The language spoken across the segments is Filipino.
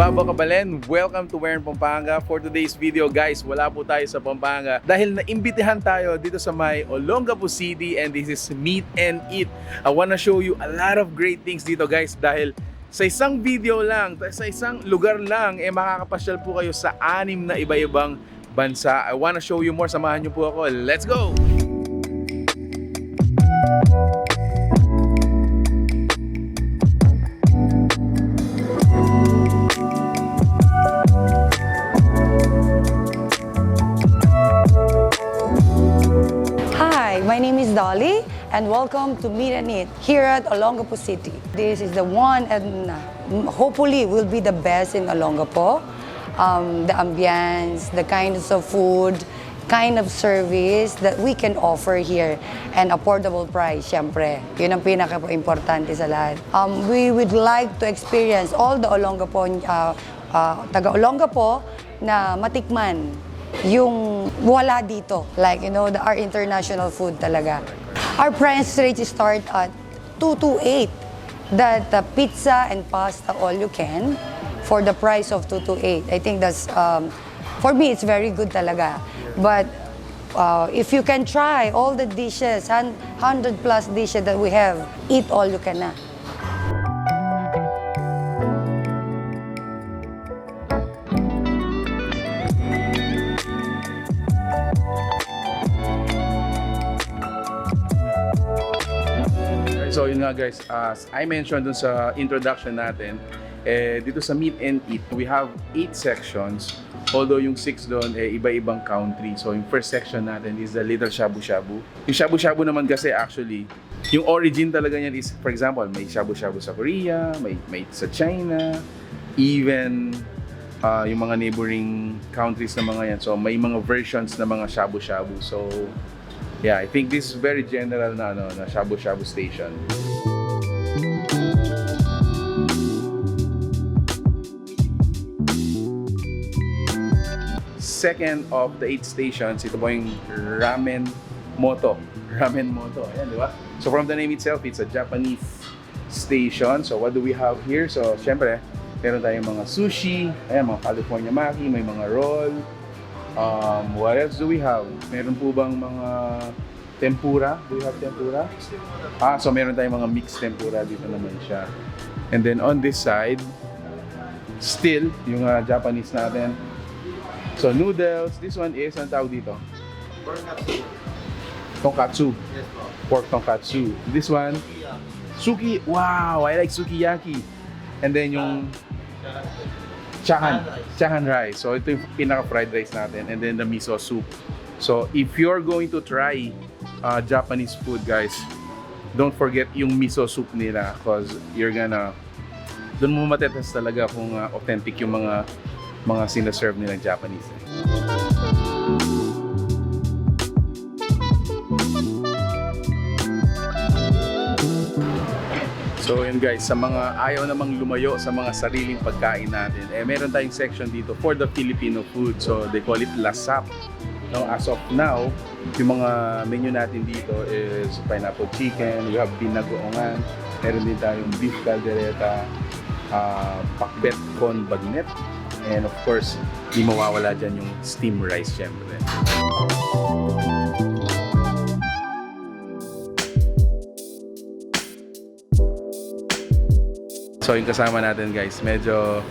Babo Kabalen, welcome to Where in Pampanga. For today's video guys, wala po tayo sa Pampanga dahil naimbitahan tayo dito sa may Olongapo City and this is Meet and Eat. I wanna show you a lot of great things dito guys dahil sa isang video lang, sa isang lugar lang, makakapasyal po kayo sa 6 na iba-ibang bansa. I wanna show you more, samahan niyo po ako. Let's go! My name is Dolly and welcome to Meet and Eat here at Olongapo City. This is the one and hopefully will be the best in Olongapo. The ambience, the kinds of food, kind of service that we can offer here and affordable price, syempre. Yun ang pinaka-importante sa lahat. We would like to experience all the Olongapo, taga-Olongapo na matikman yung wala dito. Like, you know, our international food talaga. Our price range start at 228. That pizza and pasta all you can for the price of 228. I think that's, for me, it's very good talaga. But if you can try all the dishes, 100 plus dishes that we have, eat all you can na. So yun nga guys, as I mentioned dun sa introduction natin, dito sa Meet and Eat, we have 8 sections. Although yung 6 doon, iba-ibang country. So yung first section natin is the little shabu-shabu. Yung shabu-shabu naman kasi actually, yung origin talaga niyan is, for example, may shabu-shabu sa Korea, may sa China, even yung mga neighboring countries na mga yan. So may mga versions na mga shabu-shabu. So yeah, I think this is very general na na shabu-shabu station. Second of the 8 stations, ito po yung ramen moto. Ramen moto, ayan, di ba? So from the name itself, it's a Japanese station. So what do we have here? So syempre, meron tayong mga sushi, ayan, mga California maki, may mga roll. What else do we have? Meron po bang mga tempura? Do we have tempura? So meron tayong mga mixed tempura dito naman siya. And then on this side, still yung Japanese natin. So noodles, this one is, ang tawag dito? Tonkatsu. Pork tonkatsu. This one, suki. Wow, I like sukiyaki. And then yung chahan rice. So ito yung pinaka-fried rice natin. And then the miso soup. So if you're going to try Japanese food, guys, don't forget yung miso soup nila because you're gonna, doon mo matetas talaga kung authentic yung mga sinaserve nilang Japanese. So yun guys, sa mga ayaw namang lumayo sa mga sariling pagkain natin, meron tayong section dito for the Filipino food. So they call it lasap. Now, as of now, yung mga menu natin dito is pineapple chicken, we have binagoongan, meron din tayong beef caldereta, pakbet con bagnet, and of course, di mawawala dyan yung steam rice syempre. So yung kasama natin guys, medyo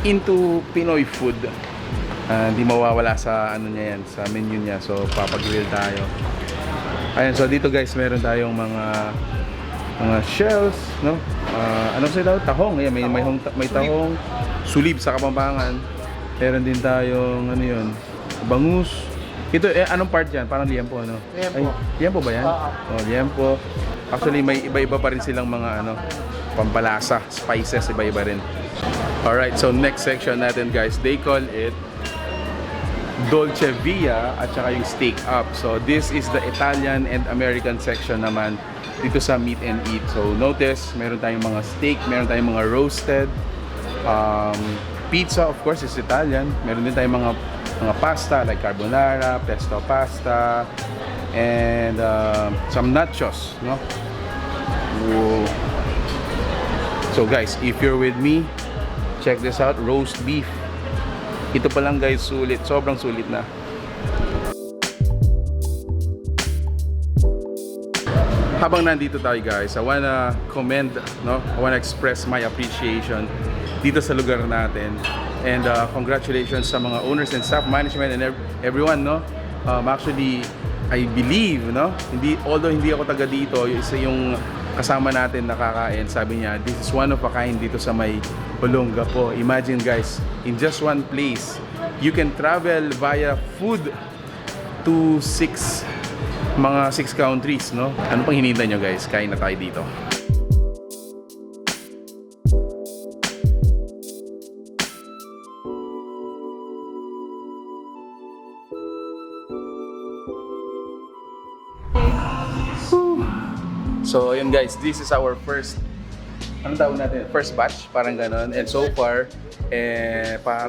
into Pinoy food. Hindi mawawala sa ano niya yan, sa menu niya. So papag-grill tayo. Ayan, so dito guys, meron tayong mga shells, no? Ano sila daw? Tahong. Ayan, may tahong, sulib sa Kapampangan. Meron din tayong ano yun, bangus. Ito anong part yan? Parang liempo, ano? Liempo. Ay, liempo ba yan? Oh, liempo. Actually, may iba-iba pa rin silang mga ano, pampalasa, spices, iba-iba rin. Alright, so next section natin guys, they call it Dolce Via at saka yung Steak Up. So this is the Italian and American section naman dito sa Meet and Eat. So notice, meron tayong mga steak, meron tayong mga roasted, pizza of course is Italian. Meron din tayong mga pasta like carbonara, pesto pasta, and some nachos, no? Ooh. So guys, if you're with me, Check this out, roast beef. Ito pa lang guys, sulit. Sobrang sulit na. Habang nandito tayo guys, I wanna commend, no? I wanna express my appreciation dito sa lugar natin. And congratulations sa mga owners and staff, management and everyone, no? Actually, I believe, no? Although hindi ako taga dito, isa yung kasama natin nakakain, sabi niya, this is one of a kind dito sa may Olongapo. Imagine guys, in just one place, you can travel via food to mga 6 countries, no? Ano pang hinihintay nyo guys? Kain na tayo dito. So ayun guys, this is our first, ano tawag natin? First batch, parang ganon. And so far,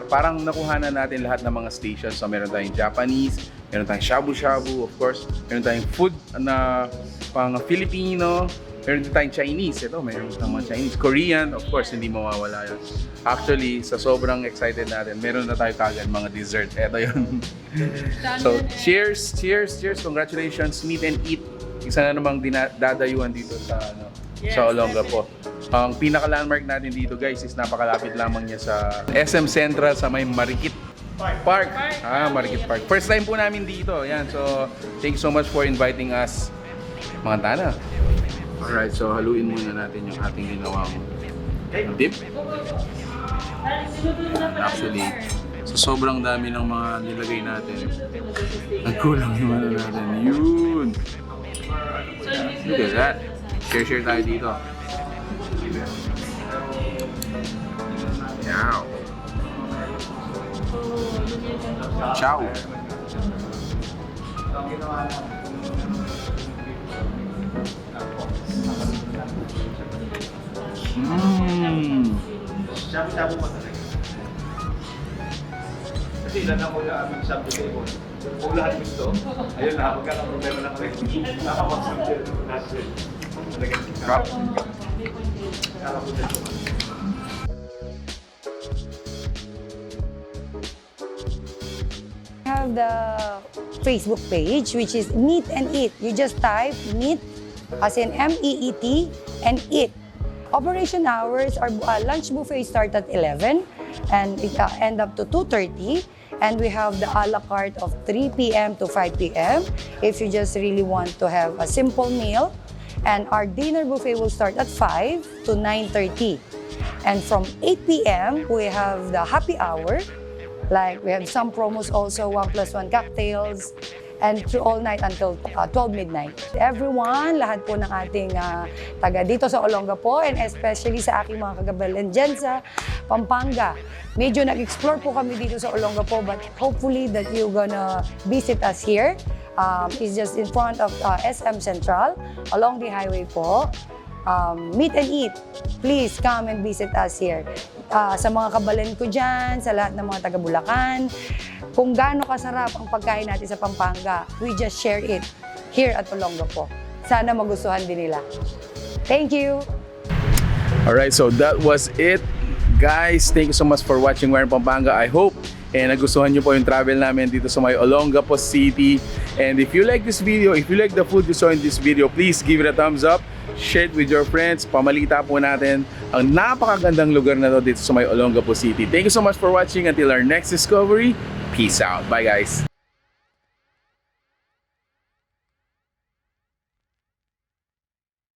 parang nakuha na natin lahat ng mga stations. So meron tayong Japanese, meron tayong shabu-shabu, of course. Meron tayong food na pang Filipino, meron din tayong Chinese. Ito, meron tayong mga Chinese. Korean, of course, hindi mawawala yun. Actually, sa sobrang excited natin, meron na tayo kagad mga dessert. Ito yun. So, cheers, cheers, cheers. Congratulations, Meet and Eat. Isa na namang dadayuhan dito sa sa Olongapo. Ang pinaka-landmark natin dito guys is napakalapit lamang niya sa SM Central sa may Marikit Park. Marikit Park. First time po namin dito. Yan. So, thank you so much for inviting us. Mga tana. Alright, so haluin muna natin yung ating ginawang dip. Actually, so sobrang dami ng mga nilagay natin. Nagkulang yung ano natin. Yun! Look at that. Share tayo dito. Ciao. Ciao. Shabu-shabu pa talaga. Kasi ilan ako na aming shabu-shabu. Kung lahat gusto, ayun na, magkakaproblema na kami. Nakapag-subject natin. Crap. We have the Facebook page, which is Meet and Eat. You just type Meet, as in M-E-E-T, and Eat. Operation hours, our lunch buffet start at 11 and it end up to 2:30. And we have the a la carte of 3 p.m. to 5 p.m. if you just really want to have a simple meal. And our dinner buffet will start at 5 to 9:30. And from 8 p.m. we have the happy hour. Like we have some promos also, 1+1 cocktails, and through all night until 12 midnight. Everyone, lahat po ng ating taga dito sa Olongapo, and especially sa aking mga kagabalan dyan sa Pampanga. Medyo nag-explore po kami dito sa Olongapo, but hopefully that you're gonna visit us here. It's just in front of SM Central, along the highway po. Meet and Eat. Please come and visit us here. Sa mga kabalan ko dyan, sa lahat ng mga taga-Bulacan, kung gaano kasarap ang pagkain natin sa Pampanga, we just share it here at Olongapo. Sana magustuhan din nila. Thank you! Alright, so that was it. Guys, thank you so much for watching Where in Pampanga. I hope nagustuhan nyo po yung travel namin dito sa may Olongapo City. And if you like this video, if you like the food you saw in this video, please give it a thumbs up. Share it with your friends. Pamalita po natin ang napakagandang lugar na to dito sa may Olongapo City. Thank you so much for watching. Until our next discovery, peace out. Bye guys.